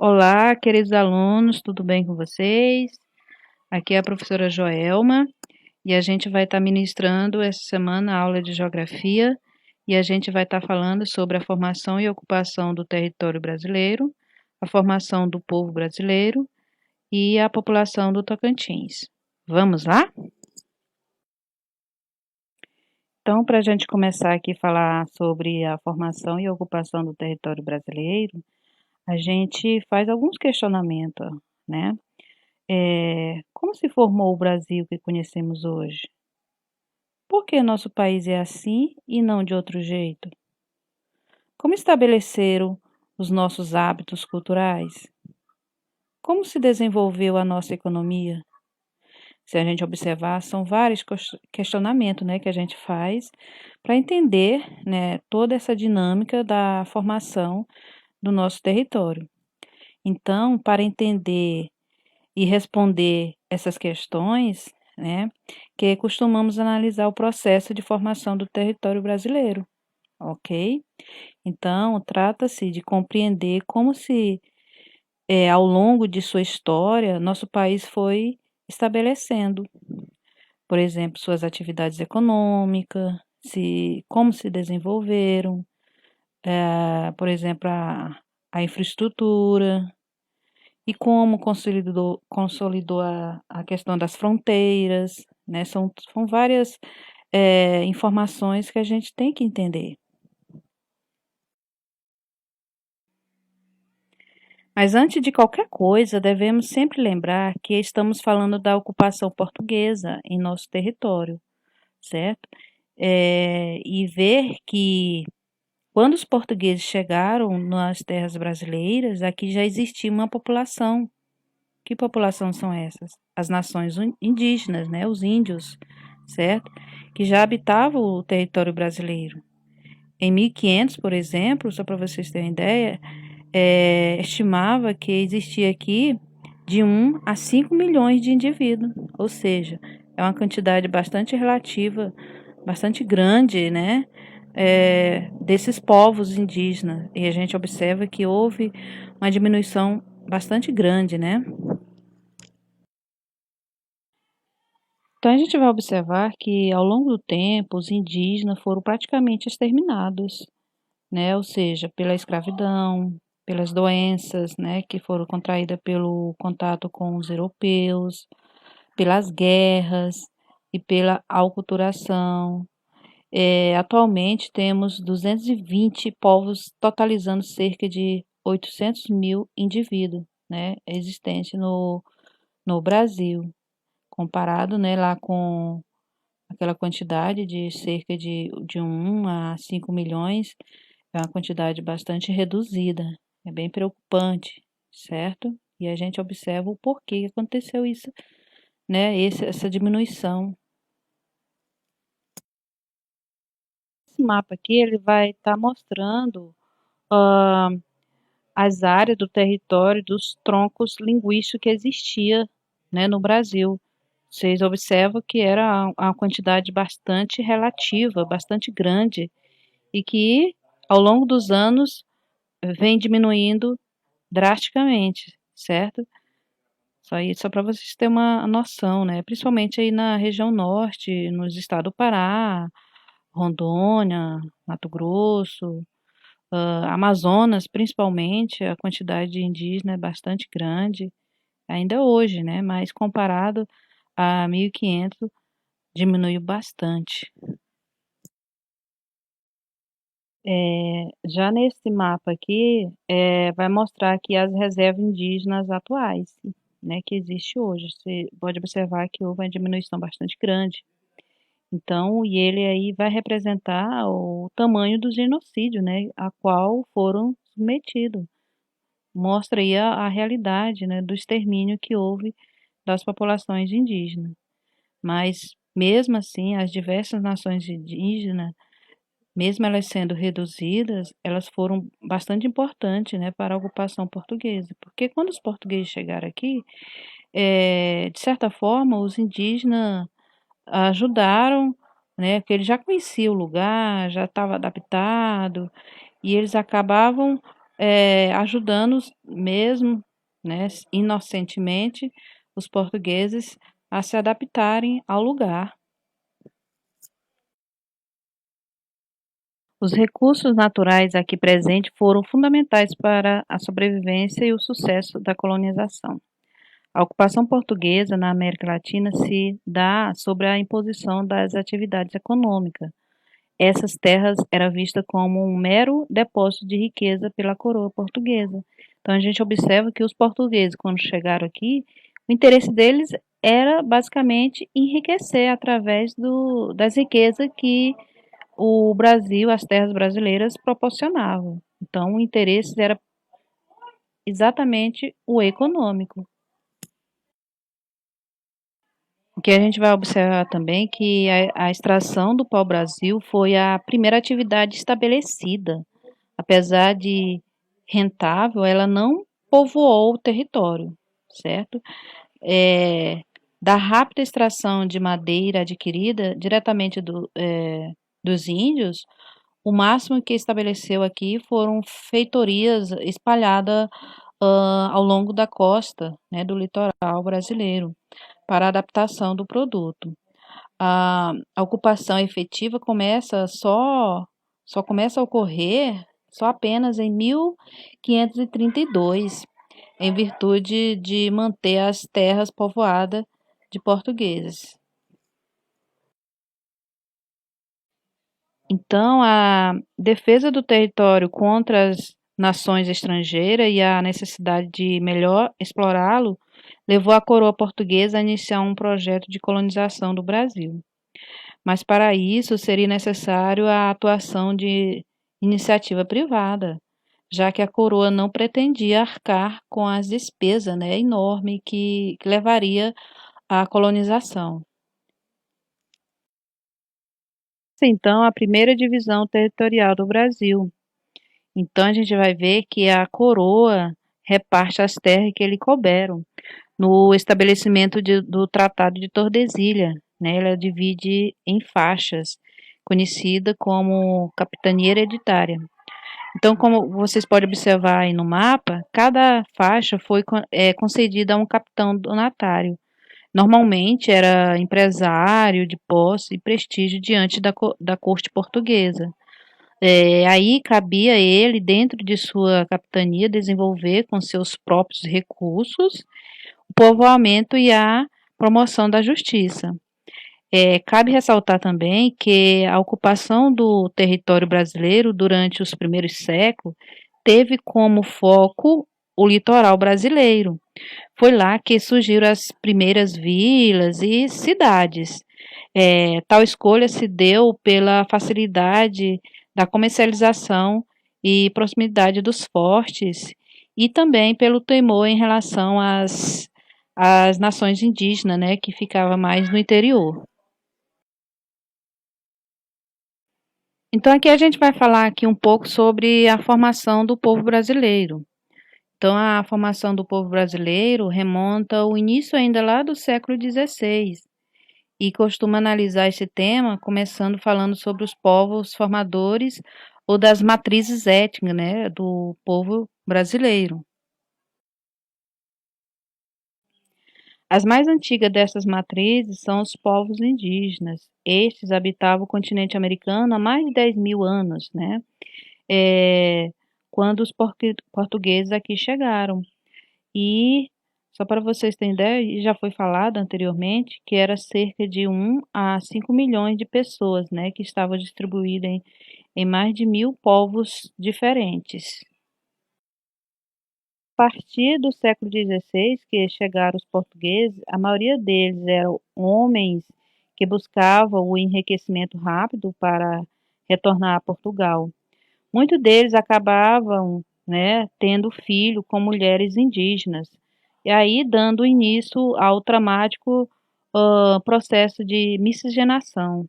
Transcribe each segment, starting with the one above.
Olá, queridos alunos, tudo bem com vocês? Aqui é a professora Joelma e a gente vai estar ministrando essa semana a aula de Geografia e a gente vai estar falando sobre a formação e ocupação do território brasileiro, a formação do povo brasileiro e a população do Tocantins. Vamos lá? Então, para a gente começar aqui a falar sobre a formação e ocupação do território brasileiro, a gente faz alguns questionamentos, né? Como se formou o Brasil que conhecemos hoje? Por que nosso país é assim e não de outro jeito? Como estabeleceram os nossos hábitos culturais? Como se desenvolveu a nossa economia? Se a gente observar, são vários questionamentos, né, que a gente faz para entender, né, toda essa dinâmica da formação do nosso território. Então, para entender e responder essas questões, né, que costumamos analisar o processo de formação do território brasileiro, ok? Então, trata-se de compreender como se, ao longo de sua história, nosso país foi estabelecendo, por exemplo, suas atividades econômicas, como se desenvolveram, por exemplo, a infraestrutura, e como consolidou a questão das fronteiras, né? São várias informações que a gente tem que entender. Mas antes de qualquer coisa, devemos sempre lembrar que estamos falando da ocupação portuguesa em nosso território, certo? E ver que quando os portugueses chegaram nas terras brasileiras, aqui já existia uma população. Que população são essas? As nações indígenas, né? Os índios, certo? Que já habitavam o território brasileiro. Em 1500, por exemplo, só para vocês terem ideia, estimava que existia aqui de 1 a 5 milhões de indivíduos, ou seja, é uma quantidade bastante relativa, bastante grande, né? Desses povos indígenas. E a gente observa que houve uma diminuição bastante grande, né? Então, a gente vai observar que, ao longo do tempo, os indígenas foram praticamente exterminados, né? Ou seja, pela escravidão, pelas doenças, né, que foram contraídas pelo contato com os europeus, pelas guerras e pela aculturação. Atualmente, temos 220 povos, totalizando cerca de 800 mil indivíduos, né, existentes no Brasil, comparado, né, lá com aquela quantidade de cerca de 1 a 5 milhões, é uma quantidade bastante reduzida, é bem preocupante, certo? E a gente observa o porquê que aconteceu isso, né? Essa diminuição. Esse mapa aqui, ele vai estar mostrando ah, as áreas do território dos troncos linguísticos que existia, né, no Brasil. Vocês observam que era uma quantidade bastante relativa, bastante grande, e que ao longo dos anos vem diminuindo drasticamente, certo? Só para vocês terem uma noção, né? Principalmente aí na região norte, nos estados do Pará, Rondônia, Mato Grosso, Amazonas, principalmente, a quantidade de indígenas é bastante grande, ainda hoje, né? Mas comparado a 1500, diminuiu bastante. Já nesse mapa aqui, vai mostrar aqui as reservas indígenas atuais, né, que existe hoje. Você pode observar que houve uma diminuição bastante grande. Então, e ele aí vai representar o tamanho do genocídio, né, a qual foram submetidos. Mostra aí a realidade, né, do extermínio que houve das populações indígenas. Mas, mesmo assim, as diversas nações indígenas, mesmo elas sendo reduzidas, elas foram bastante importantes, né, para a ocupação portuguesa. Porque quando os portugueses chegaram aqui, de certa forma, os indígenas ajudaram, né, porque eles já conheciam o lugar, já estava adaptado, e eles acabavam ajudando mesmo, né, inocentemente, os portugueses a se adaptarem ao lugar. Os recursos naturais aqui presentes foram fundamentais para a sobrevivência e o sucesso da colonização. A ocupação portuguesa na América Latina se dá sobre a imposição das atividades econômicas. Essas terras eram vistas como um mero depósito de riqueza pela coroa portuguesa. Então a gente observa que os portugueses, quando chegaram aqui, o interesse deles era basicamente enriquecer através das riquezas que o Brasil, as terras brasileiras proporcionavam. Então o interesse era exatamente o econômico. O que a gente vai observar também é que a extração do pau-brasil foi a primeira atividade estabelecida. Apesar de rentável, ela não povoou o território, certo? Da rápida extração de madeira adquirida diretamente dos índios, o máximo que estabeleceu aqui foram feitorias espalhadas ao longo da costa, né, do litoral brasileiro, para a adaptação do produto. A ocupação efetiva só começa a ocorrer só apenas em 1532, em virtude de manter as terras povoadas de portugueses. Então, a defesa do território contra as nações estrangeiras e a necessidade de melhor explorá-lo levou a coroa portuguesa a iniciar um projeto de colonização do Brasil. Mas para isso seria necessário a atuação de iniciativa privada, já que a coroa não pretendia arcar com as despesas, né, enormes que levaria à colonização. Então, a primeira divisão territorial do Brasil. Então, a gente vai ver que a coroa reparte as terras que lhe couberam no estabelecimento do Tratado de Tordesilha, né? Ela divide em faixas, conhecida como capitania hereditária. Então, como vocês podem observar aí no mapa, cada faixa foi concedida a um capitão donatário. Normalmente era empresário de posse e prestígio diante da corte portuguesa. Aí cabia a ele, dentro de sua capitania, desenvolver com seus próprios recursos o povoamento e a promoção da justiça. Cabe ressaltar também que a ocupação do território brasileiro durante os primeiros séculos teve como foco o litoral brasileiro. Foi lá que surgiram as primeiras vilas e cidades. Tal escolha se deu pela facilidade da comercialização e proximidade dos fortes e também pelo temor em relação às nações indígenas, né, que ficava mais no interior. Então aqui a gente vai falar aqui um pouco sobre a formação do povo brasileiro. Então a formação do povo brasileiro remonta ao início ainda lá do século XVI e costuma analisar esse tema começando falando sobre os povos formadores ou das matrizes étnicas, né, do povo brasileiro. As mais antigas dessas matrizes são os povos indígenas. Estes habitavam o continente americano há mais de 10 mil anos, né? É, quando os portugueses aqui chegaram. E, só para vocês terem ideia, já foi falado anteriormente que era cerca de 1 a 5 milhões de pessoas, né? Que estavam distribuídas em mais de 1000 povos diferentes. A partir do século XVI, que chegaram os portugueses, a maioria deles eram homens que buscavam o enriquecimento rápido para retornar a Portugal. Muitos deles acabavam, né, tendo filho com mulheres indígenas, e aí dando início ao dramático processo de miscigenação.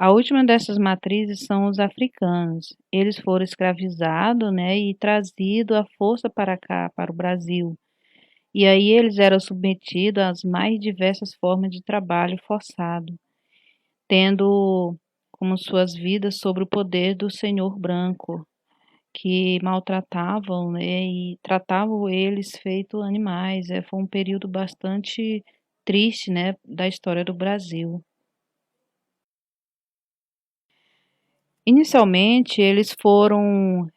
A última dessas matrizes são os africanos. Eles foram escravizados, né, e trazidos à força para cá, para o Brasil. E aí eles eram submetidos às mais diversas formas de trabalho forçado, tendo como suas vidas sob o poder do Senhor Branco, que maltratavam, né, e tratavam eles feito animais. Foi um período bastante triste, né, da história do Brasil. Inicialmente, eles foram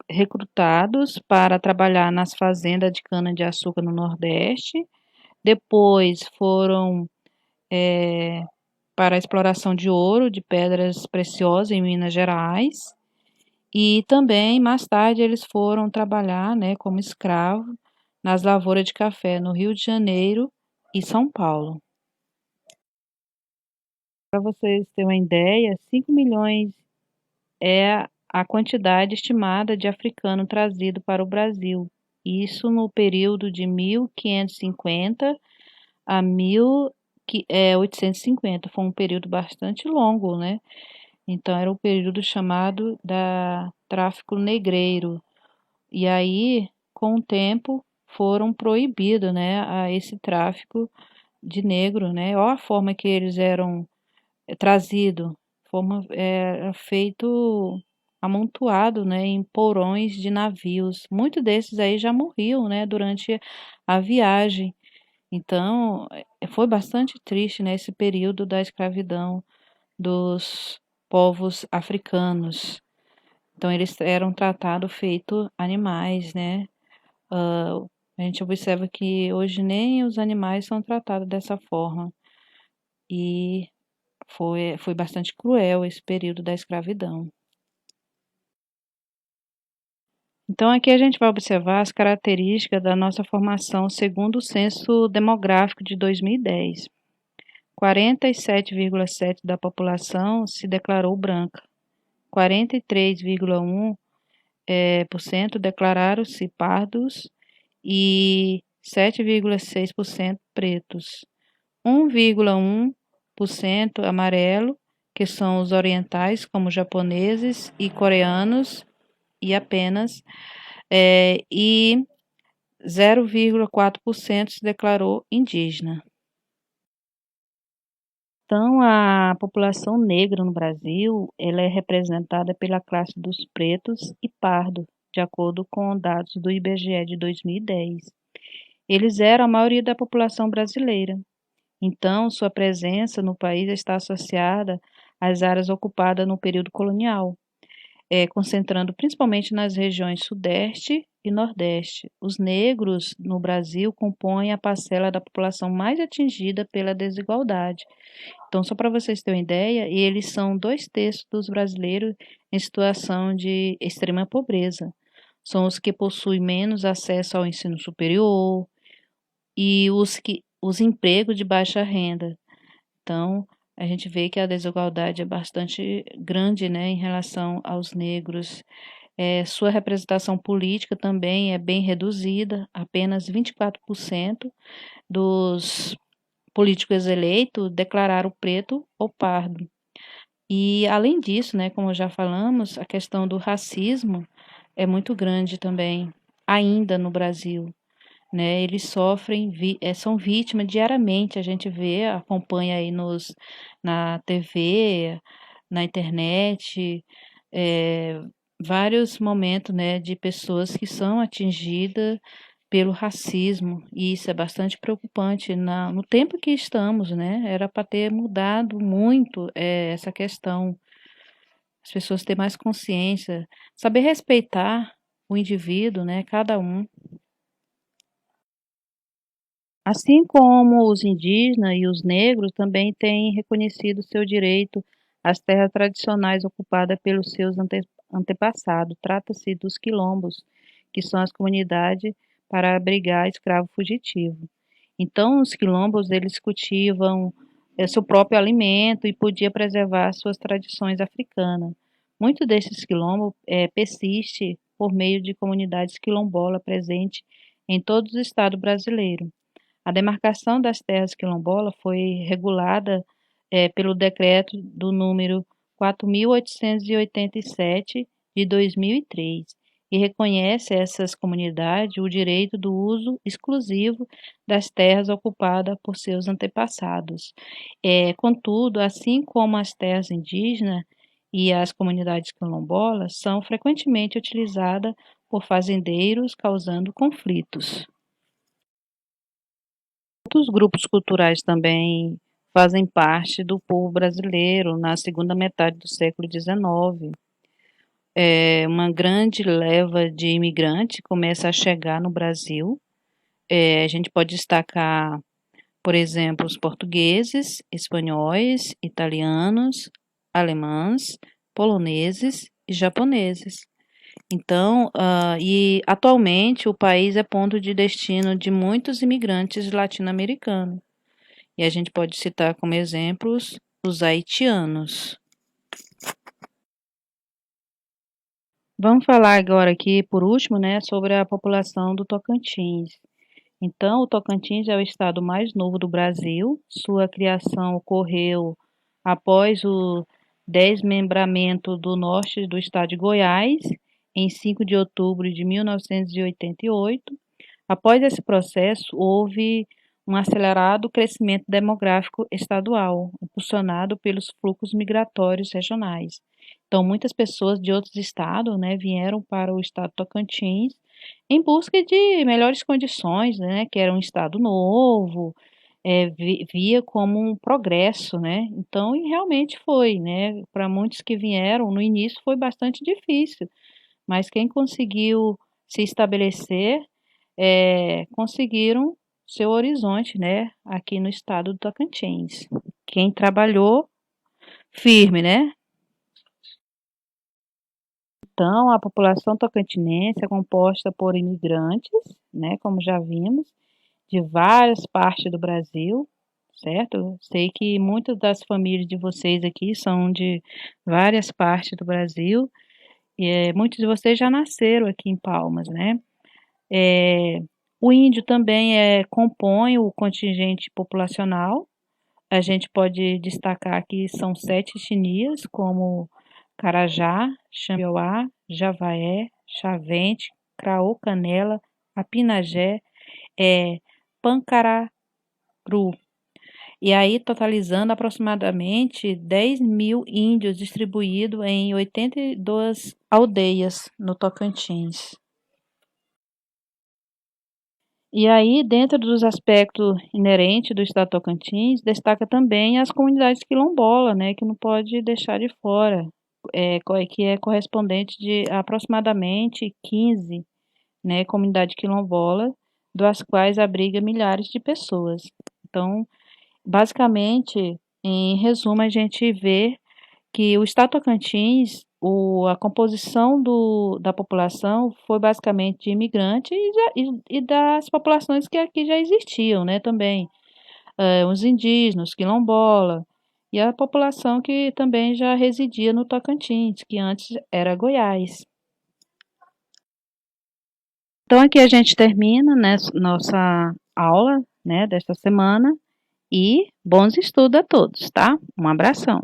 recrutados para trabalhar nas fazendas de cana-de-açúcar no Nordeste. Depois foram para a exploração de ouro, de pedras preciosas em Minas Gerais. E também, mais tarde, eles foram trabalhar, né, como escravo nas lavouras de café no Rio de Janeiro e São Paulo. Para vocês terem uma ideia, 5 milhões é a quantidade estimada de africano trazido para o Brasil. Isso no período de 1550 a 1850. Foi um período bastante longo, né? Então era o período chamado da tráfico negreiro. E aí, com o tempo, foram proibidos, né, esse tráfico de negro, né? Olha a forma que eles eram trazidos, forma era feito amontoado, né, em porões de navios. Muitos desses aí já morriam, né, durante a viagem. Então, foi bastante triste, né, esse período da escravidão dos povos africanos. Então, eles eram tratados feito animais, né? A gente observa que hoje nem os animais são tratados dessa forma. E foi bastante cruel esse período da escravidão. Então, aqui a gente vai observar as características da nossa formação segundo o Censo Demográfico de 2010. 47,7% da população se declarou branca. 43,1% declararam-se pardos e 7,6% pretos. 1,1% amarelo, que são os orientais, como japoneses e coreanos, e apenas, e 0,4% se declarou indígena. Então, a população negra no Brasil, ela é representada pela classe dos pretos e pardos, de acordo com dados do IBGE de 2010. Eles eram a maioria da população brasileira. Então, sua presença no país está associada às áreas ocupadas no período colonial, concentrando principalmente nas regiões Sudeste e Nordeste. Os negros no Brasil compõem a parcela da população mais atingida pela desigualdade. Então, só para vocês terem uma ideia, eles são 2/3 dos brasileiros em situação de extrema pobreza. São os que possuem menos acesso ao ensino superior e os empregos de baixa renda. Então, a gente vê que a desigualdade é bastante grande, né, em relação aos negros. Sua representação política também é bem reduzida, apenas 24% dos políticos eleitos declararam preto ou pardo. E, além disso, né, como já falamos, a questão do racismo é muito grande também, ainda no Brasil, né? Eles sofrem, são vítimas diariamente, a gente vê, acompanha aí na TV, na internet, é, vários momentos, né, de pessoas que são atingidas pelo racismo, e isso é bastante preocupante no tempo que estamos, né? Era para ter mudado muito essa questão, as pessoas terem mais consciência, saber respeitar o indivíduo, né? Cada um. Assim como os indígenas e os negros também têm reconhecido seu direito às terras tradicionais ocupadas pelos seus antepassados. Trata-se dos quilombos, que são as comunidades para abrigar escravo fugitivo. Então, os quilombos, eles cultivam seu próprio alimento e podia preservar suas tradições africanas. Muito desses quilombos persiste por meio de comunidades quilombola presentes em todos os estados brasileiros. A demarcação das terras quilombolas foi regulada pelo decreto do número 4.887 de 2003. e reconhece a essas comunidades o direito do uso exclusivo das terras ocupadas por seus antepassados. Contudo, assim como as terras indígenas e as comunidades quilombolas, são frequentemente utilizadas por fazendeiros, causando conflitos. Outros grupos culturais também fazem parte do povo brasileiro na segunda metade do século XIX. Uma grande leva de imigrantes começa a chegar no Brasil. A gente pode destacar, por exemplo, os portugueses, espanhóis, italianos, alemães, poloneses e japoneses. Então, e atualmente o país é ponto de destino de muitos imigrantes latino-americanos. E a gente pode citar como exemplos os haitianos. Vamos falar agora aqui, por último, né, sobre a população do Tocantins. Então, o Tocantins é o estado mais novo do Brasil. Sua criação ocorreu após o desmembramento do norte do estado de Goiás, em 5 de outubro de 1988. Após esse processo, houve um acelerado crescimento demográfico estadual, impulsionado pelos fluxos migratórios regionais. Então, muitas pessoas de outros estados, né, vieram para o estado Tocantins em busca de melhores condições, né, que era um estado novo, via como um progresso, né? Então, e realmente foi, né? Para muitos que vieram, no início foi bastante difícil, mas quem conseguiu se estabelecer, conseguiram seu horizonte, né, aqui no estado do Tocantins. Quem trabalhou firme, né? Então, a população tocantinense é composta por imigrantes, né, como já vimos, de várias partes do Brasil, certo? Sei que muitas das famílias de vocês aqui são de várias partes do Brasil, e muitos de vocês já nasceram aqui em Palmas, né? É, o índio também compõe o contingente populacional. A gente pode destacar que são 7 etnias, como Carajá, Xambioá, Javaé, Xavente, Craô Canela, Apinagé, Pancararu. E aí, totalizando aproximadamente 10.000 índios distribuídos em 82 aldeias no Tocantins. E aí, dentro dos aspectos inerentes do estado Tocantins, destaca também as comunidades quilombolas, né, que não pode deixar de fora, que é correspondente de aproximadamente 15, né, comunidades quilombolas, das quais abriga milhares de pessoas. Então, basicamente, em resumo, a gente vê que o estado Tocantins, a composição da população foi basicamente de imigrantes e das populações que aqui já existiam, né, também. Os indígenas, quilombola, e a população que também já residia no Tocantins, que antes era Goiás. Então aqui a gente termina, né, nossa aula, né, desta semana e bons estudos a todos, tá? Um abração.